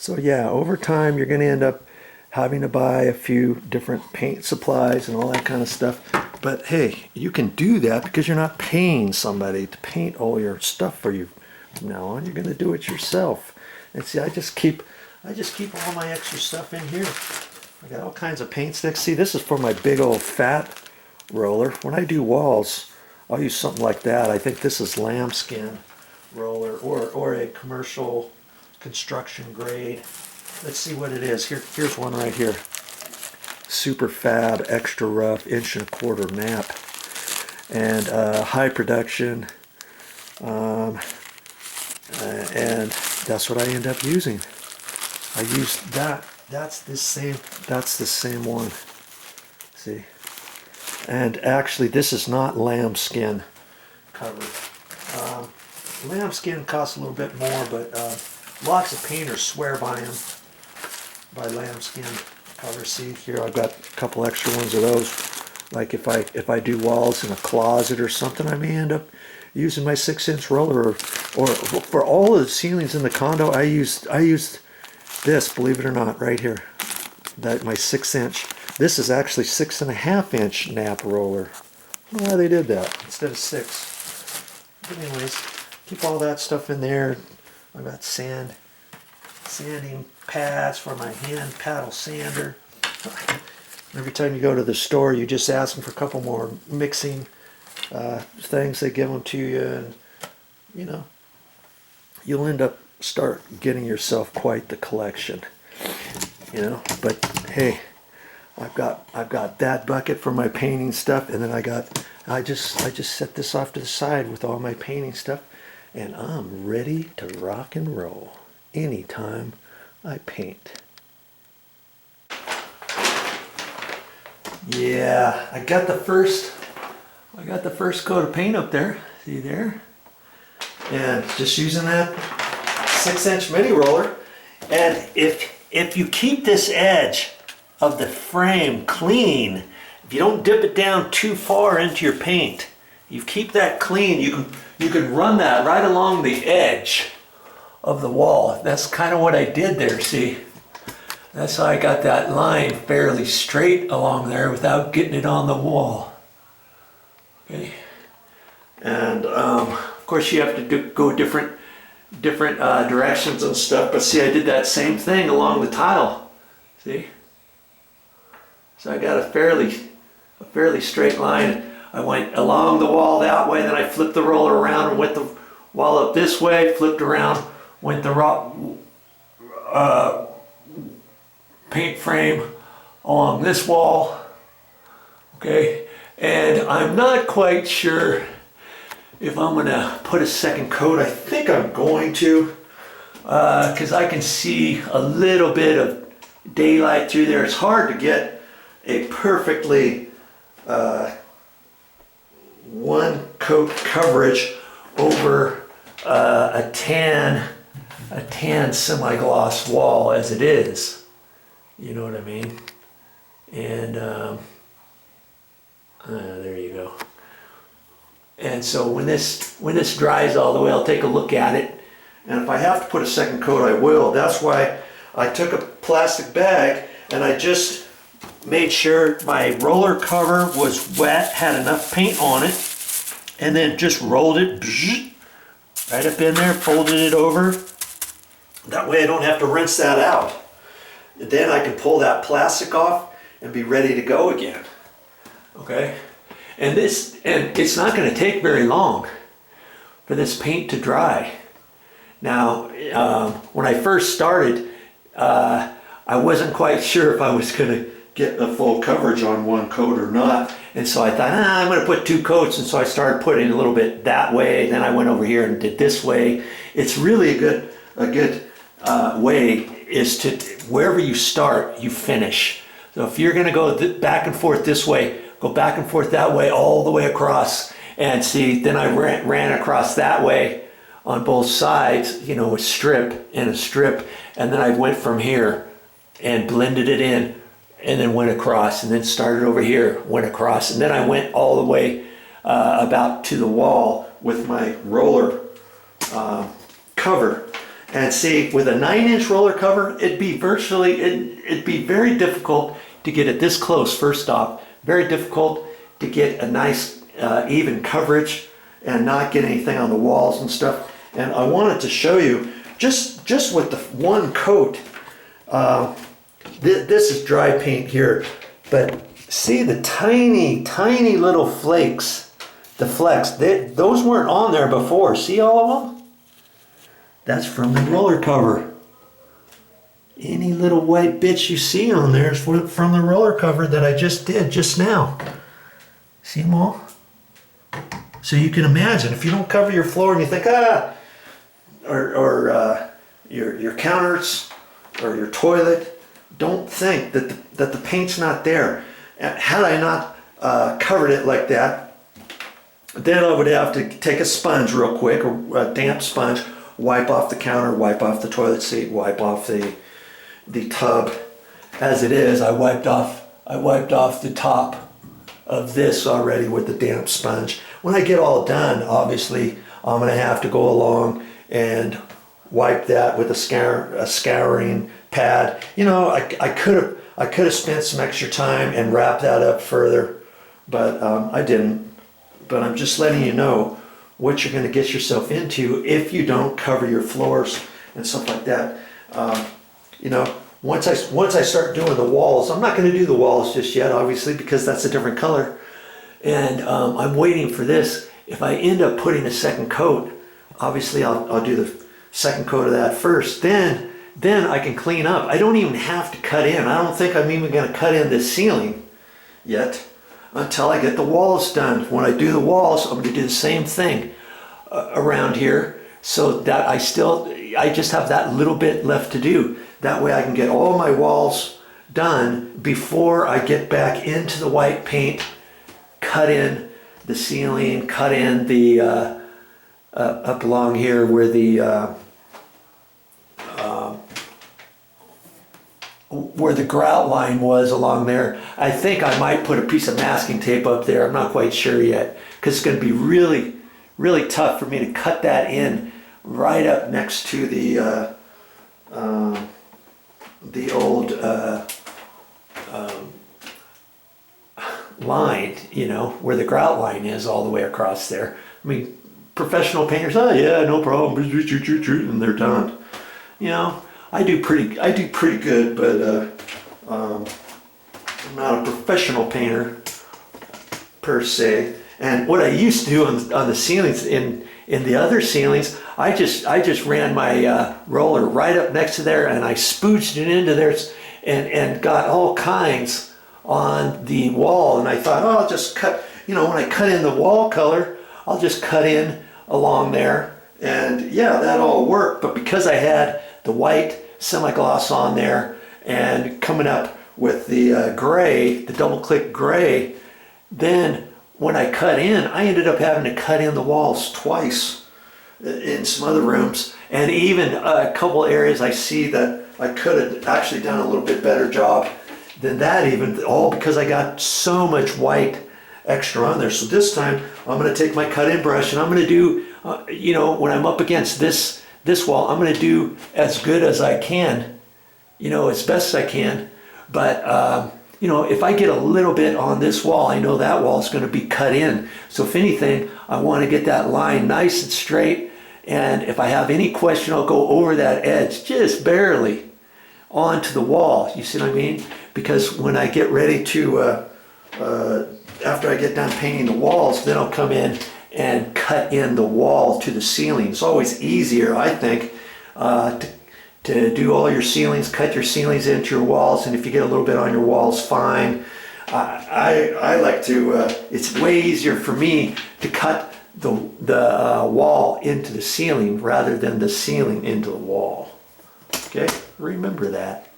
So yeah, over time you're going to end up having to buy a few different paint supplies and all that kind of stuff. But hey, you can do that because you're not paying somebody to paint all your stuff for you. From now on, you're going to do it yourself. And see, I just keep all my extra stuff in here. I got all kinds of paint sticks. See, this is for my big old fat roller. When I do walls, I'll use something like that. I think this is lambskin roller or a commercial construction grade. Let's see what it is. Here's one right here. Super fab, extra rough, 1.25" nap. And high production. And that's what I end up using. I use that. That's the same one. See? And actually, this is not lambskin covered. Lambskin costs a little bit more, but lots of painters swear by them, by lambskin cover. See here, I've got a couple extra ones of those. Like if I do walls in a closet or something, I may end up using my 6" roller. Or for all of the ceilings in the condo, I used this, believe it or not, right here. That my 6". This is actually 6.5" nap roller. I don't know why they did that instead of 6. But anyways, keep all that stuff in there. I've got sanding pads for my hand paddle sander. Every time you go to the store, you just ask them for a couple more mixing things. They give them to you, and you know, you'll end up start getting yourself quite the collection. You know, but hey, I've got that bucket for my painting stuff, and then I just set this off to the side with all my painting stuff, and I'm ready to rock and roll anytime I paint. Yeah, I got the first coat of paint up there. See there? And just using that 6" mini roller. And if you keep this edge of the frame clean, if you don't dip it down too far into your paint, you keep that clean, you can run that right along the edge of the wall. That's kind of what I did there, see? That's how I got that line fairly straight along there without getting it on the wall. Okay. And of course you have to go different directions and stuff, but see, I did that same thing along the tile. See? So I got a fairly straight line. I went along the wall that way, then I flipped the roller around and went the wall up this way, flipped around, went the paint frame along this wall. Okay, and I'm not quite sure if I'm gonna put a second coat. I think I'm going to, because I can see a little bit of daylight through there. It's hard to get a perfectly one coat coverage over a tan semi-gloss wall as it is. You know what I mean? And there you go. And so when this dries all the way, I'll take a look at it. And if I have to put a second coat, I will. That's why I took a plastic bag and I just made sure my roller cover was wet, had enough paint on it, and then just rolled it right up in there, folded it over. That way I don't have to rinse that out. And then I can pull that plastic off and be ready to go again. Okay? And it's not going to take very long for this paint to dry. Now, when I first started, I wasn't quite sure if I was going to get the full coverage on one coat or not. And so I thought, I'm going to put 2 coats. And so I started putting a little bit that way. Then I went over here and did this way. It's really a good way is to, wherever you start, you finish. So if you're going to go back and forth this way, go back and forth that way, all the way across. And see, then I ran across that way on both sides, you know, a strip and a strip. And then I went from here and blended it in, and then went across, and then started over here, went across, and then I went all the way about to the wall with my roller cover. And see, with a 9-inch roller cover, it'd be very difficult to get it this close, first off. Very difficult to get a nice even coverage and not get anything on the walls and stuff. And I wanted to show you, just with the one coat, this is dry paint here, but see the tiny little flakes, the flecks, those weren't on there before. See all of them? That's from the roller cover. Any little white bits you see on there is from the roller cover that I just did just now. See them all? So you can imagine, if you don't cover your floor and you think, your counters or your toilet, don't think that the paint's not there. Had I not covered it like that, then I would have to take a sponge real quick, a damp sponge, wipe off the counter, wipe off the toilet seat, wipe off the tub. As it is, I wiped off the top of this already with the damp sponge. When I get all done, obviously, I'm going to have to go along and wipe that with a scouring pad. You know, I could have spent some extra time and wrapped that up further, but I didn't. But I'm just letting you know what you're going to get yourself into if you don't cover your floors and stuff like that. You know, once I start doing the walls, I'm not going to do the walls just yet, obviously, because that's a different color. And I'm waiting for this. If I end up putting a second coat, obviously I'll do the second coat of that first. Then I can clean up. I don't even have to cut in. I don't think I'm even going to cut in this ceiling yet until I get the walls done. When I do the walls, I'm going to do the same thing around here, so that I just have that little bit left to do. That way I can get all my walls done before I get back into the white paint, cut in the ceiling, cut in the up along here where the grout line was along there. I think I might put a piece of masking tape up there. I'm not quite sure yet, because it's going to be really tough for me to cut that in right up next to the old line, you know, where the grout line is all the way across there. I mean, professional painters, oh yeah, no problem, and they're done. You know, I do pretty good, but I'm not a professional painter per se. And what I used to do on the ceilings, in the other ceilings, I just ran my roller right up next to there, and I spooched it into there and got all kinds on the wall. And I thought, oh, I'll just cut, you know, when I cut in the wall color, I'll just cut in along there. And yeah, that all worked. But because I had the white semi-gloss on there and coming up with the gray, the double-click gray, then when I cut in, I ended up having to cut in the walls twice in some other rooms. And even a couple areas I see that I could have actually done a little bit better job than that, even, all because I got so much white extra on there. So this time I'm going to take my cut-in brush and I'm going to do, you know, when I'm up against this wall, I'm going to do as good as I can, you know, as best I can. But you know, if I get a little bit on this wall, I know that wall is going to be cut in. So if anything, I want to get that line nice and straight. And if I have any question, I'll go over that edge just barely onto the wall. You see what I mean? Because when I get ready to, after I get done painting the walls, then I'll come in and cut in the wall to the ceiling. It's always easier, I think, to do all your ceilings, cut your ceilings into your walls, and if you get a little bit on your walls, fine. I like to, it's way easier for me to cut the wall into the ceiling rather than the ceiling into the wall. Okay, remember that.